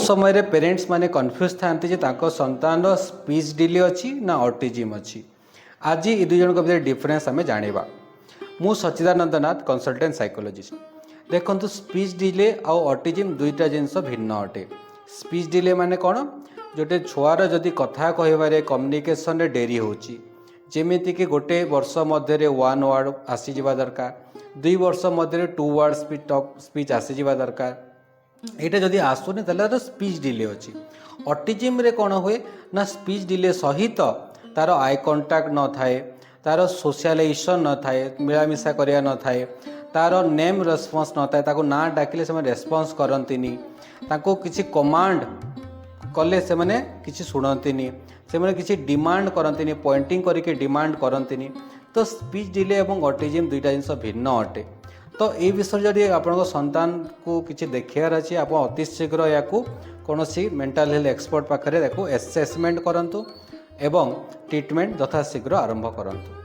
समय पेरेंट्स माने कन्फ्यूज थांती जे ताको संतान स्पीच डिले अच्छी ना ऑटिज्म अच्छी। आज ये दुई जन भीतर डिफरेन्स आम जाना। मु सच्चिदानंद नाथ कंसल्टेंट साइकोलॉजिस्ट। देखो स्पीच डिले आउ ऑटिज्म दुईटा जिनस भिन्न अटे। स्पीच डिले माने कौन जोटे छुआर जदि कथा कहबारे कम्युनिकेशन रे डेरी होची, जेमिति कि गोटे वर्ष मध्य 1 वर्ड आसीजा दरकार, 2 वर्ष मध्य 2 वर्ड स्पीच आसीजा दरकार। यहाँ जदि आसुनी तो स्पीच डिले अच्छी। ऑटिज्म रे कौन हुए ना स्पीच डिले सहित तार आई कंटाक्ट न थाए, तार सोशलाइजेशन न थाए, मिलामिशा करिया न थाए, तार नेम रेस्पॉन्स न थाए, ताको ना डाकिले से रेस्पॉन्स करंतिनी, ताको किसी कमांड कले से माने किसी सुनंतिनी, से माने किसी डिमांड करंतिनी, पॉइंटिंग करके डिमांड करंतिनी। तो स्पीच डिले एवं ऑटिज्म दुईटा जिनस भिन्न अटे। तो ये विषय जदि आप संतान को किसी देखार अच्छे आप अति शीघ्र या कौन सी मेंटल हेल्थ एक्सपर्ट पाखे असेसमेंट करंतु एवं ट्रीटमेंट यथाशीघ्र आरंभ करंतु।